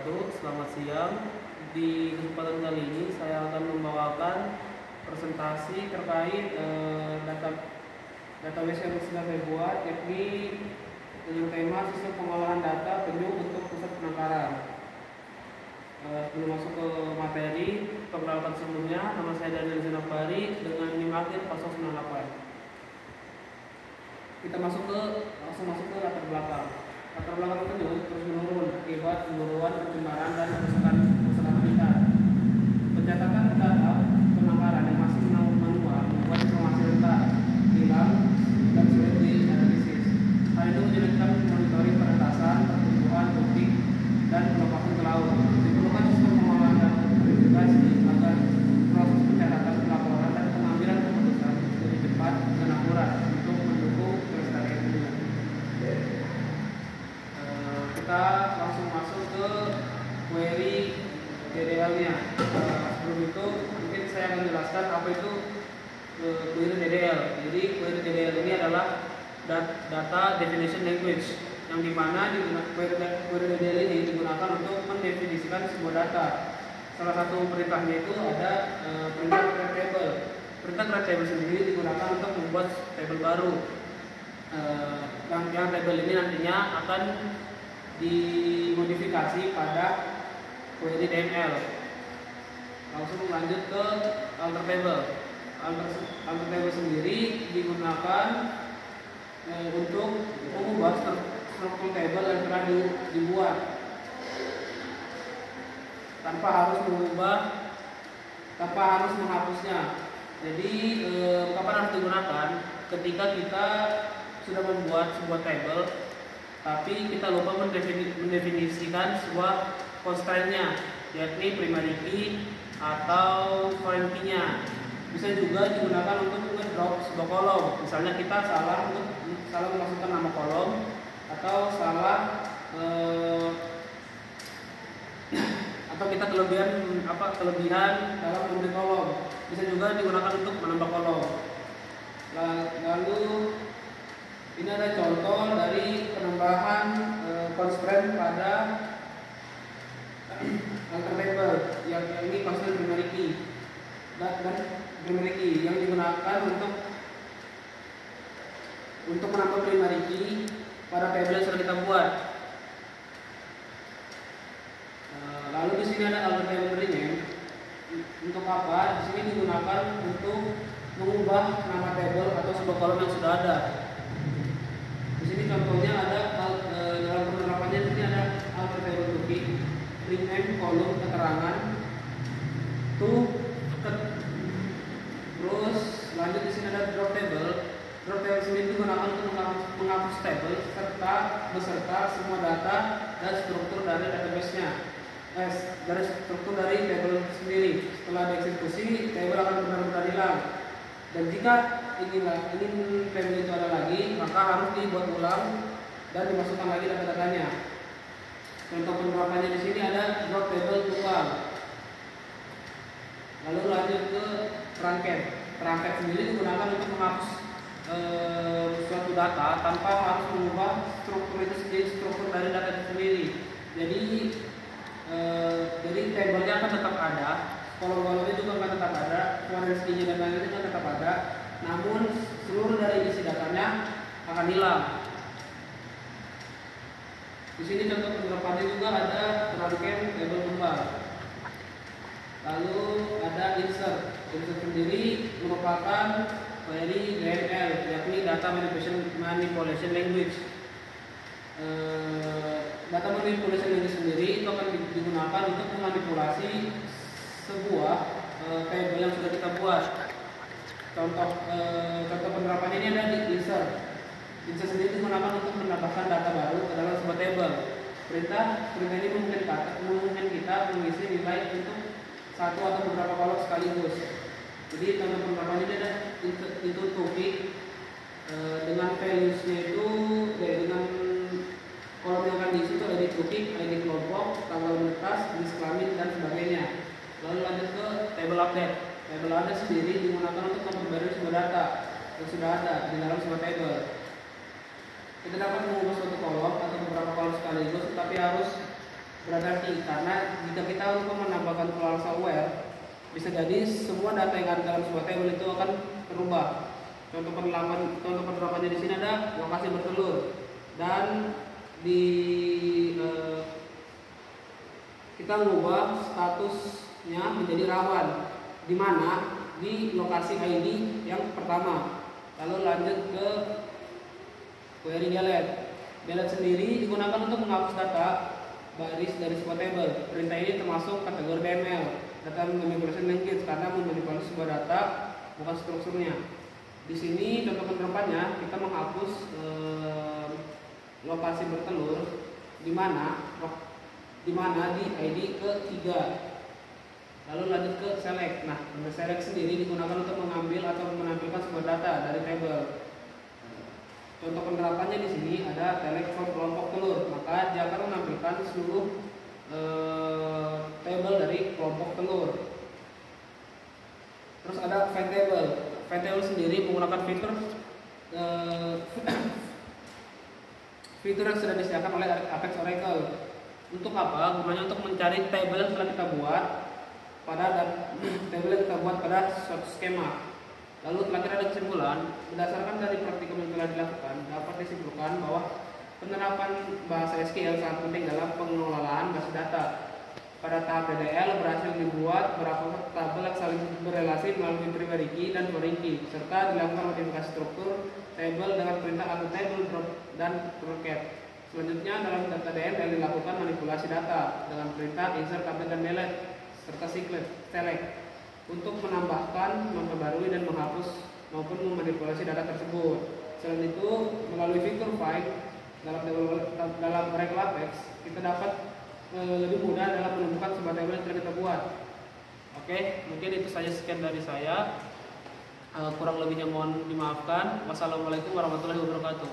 wabarakatuh. Selamat siang. Di kesempatan kali ini saya akan membawakan presentasi terkait database yang sedang saya buat, yakni dengan tema sistem pengolahan data penyu untuk pusat penangkaran. Sebelum masuk ke materi, perkenalkan sebelumnya, nama saya Daniel Zinafari dengan NIM akhir 098. Kita langsung masuk ke latar belakang. Latar belakang penyu terus menurun akibat penurunan pencemaran dan kerusakan habitat. Pencatatan data penangkaran yang masih manual membuat informasi rentan, hilang, dan sulit dianalisis. Hal itu menyulitkan monitoring peretasan, pertumbuhan, topik, dan pelepasan ke laut. Diperlukan sistem pengolahan data verifikasi agar proses pencatatan, pelaporan, dan pengambilan keputusan lebih cepat dan akurat untuk mendukung kelestarian penyu. Kita langsung masuk ke query DDL-nya. Sebelum itu mungkin saya akan jelaskan apa itu query DDL. Jadi query DDL ini adalah data definition language, yang dimana query DDL ini digunakan untuk mendefinisikan sebuah data. Salah satu perintahnya itu ada perintah create table. Perintah create table sendiri digunakan untuk membuat table baru. Yang table ini nantinya akan dimodifikasi pada query DML. Langsung lanjut ke alter table. Alter table sendiri digunakan untuk mengubah struktur table yang telah dibuat tanpa harus menghapusnya. Jadi kapan harus digunakan? Ketika kita sudah membuat sebuah table tapi kita lupa mendefinisikan sebuah constraint-nya, yakni primary key atau foreign key-nya. Bisa juga digunakan untuk ngedrop sebuah kolom. Misalnya kita salah memasukkan nama kolom atau atau kita kelebihan dalam memberi kolom. Bisa juga digunakan untuk menambah kolom. Lalu ini ada contoh dari penambahan constraint pada alter table, yang ini constraint primary key dan primary key yang digunakan untuk menambah primary key pada table yang sudah kita buat. Lalu di sini ada alter table rename. Untuk apa? Di sini digunakan untuk mengubah nama table atau sebuah kolom yang sudah ada. Di sini contohnya ada dalam penerapannya di sini ada alter table to key, rename kolom keterangan to terus lanjut di sini ada drop table. Drop table sendiri digunakan untuk menghapus table beserta semua data dan struktur dari database-nya. Dari struktur dari table sendiri. Setelah dieksekusi, table akan benar-benar hilang. Dan jika ingin table itu ada lagi, maka harus dibuat ulang dan dimasukkan lagi data-datanya. Contoh penerapannya di sini ada drop table tunggal. Lalu lanjut ke truncat. Truncat sendiri digunakan untuk menghapus suatu data tanpa harus mengubah struktur itu sendiri, struktur dari data itu sendiri. Jadi tabelnya akan tetap ada, kolom-kolomnya juga akan tetap ada, foreign key-nya dan lain-lain juga tetap ada, namun seluruh dari isi datanya akan hilang. Di sini contoh penerapannya juga ada truncat table tunggal. Lalu ada insert. Insert sendiri merupakan query DML, yakni data manipulation language. Data manipulation language sendiri itu akan digunakan untuk memanipulasi sebuah table yang sudah kita buat. Contoh penerapannya ini ada di insert. Insert sendiri digunakan untuk menambahkan data baru ke dalam sebuah table. Perintah ini memungkinkan kita mengisi nilai untuk satu atau beberapa kolom sekaligus. Jadi contoh penerapannya ini ada input topik dengan values-nya itu dengan kolom yang akan diisi itu ada di topik, ID kelompok, tanggal menetas, jenis kelamin, dan sebagainya. Lalu lanjut ke table update. Table update sendiri digunakan untuk memperbarui sebuah data yang sudah ada di dalam sebuah table. Kita dapat mengubah suatu kolom atau beberapa kolom sekaligus, tetapi harus berarti karena jika kita untuk menambahkan polar aware, bisa jadi semua data yang ada dalam sebuah table itu akan berubah. Contoh penerapannya di sini ada lokasi bertelur dan di kita mengubah statusnya menjadi rawan, di mana di lokasi ID yang pertama. Lalu lanjut ke query delete. Delete sendiri digunakan untuk menghapus data baris dari sebuah table. Perintah ini termasuk kategori DML, data manipulation linkage, karena memanipulasi sebuah data bukan strukturnya. Di sini contoh penerapannya kita menghapus lokasi bertelur di mana di ID ke-3. Lalu lanjut ke select. Nah, select sendiri digunakan untuk mengambil atau menampilkan sebuah data dari table. Contoh penerapannya di sini ada select from kelompok telur, maka dia akan menampilkan seluruh table dari kelompok telur. Terus ada find table. Find table sendiri menggunakan fitur yang sudah disediakan oleh Apex Oracle. Untuk apa? Gunanya untuk mencari table yang telah kita buat table yang kita buat pada suatu skema. Lalu terakhir ada kesimpulan. Berdasarkan dari praktikum yang telah dilakukan, dapat disimpulkan bahwa penerapan bahasa SQL sangat penting dalam pengelolaan basis data. Pada tahap DDL berhasil dibuat beberapa tabel yang saling berrelasi melalui primary key dan foreign key, serta dilakukan modifikasi struktur table dengan perintah add table drop dan rocket. Selanjutnya dalam data DML dilakukan manipulasi data dengan perintah insert, update, dan delete serta select untuk menambahkan, memperbarui, dan menghapus maupun memanipulasi data tersebut. Selain itu, melalui fitur find dalam Oracle Apex, kita dapat lebih mudah dalam menemukan sebuah table yang telah kita buat. Oke, mungkin itu saja, sekian dari saya. Kurang lebihnya mohon dimaafkan. Wassalamualaikum warahmatullahi wabarakatuh.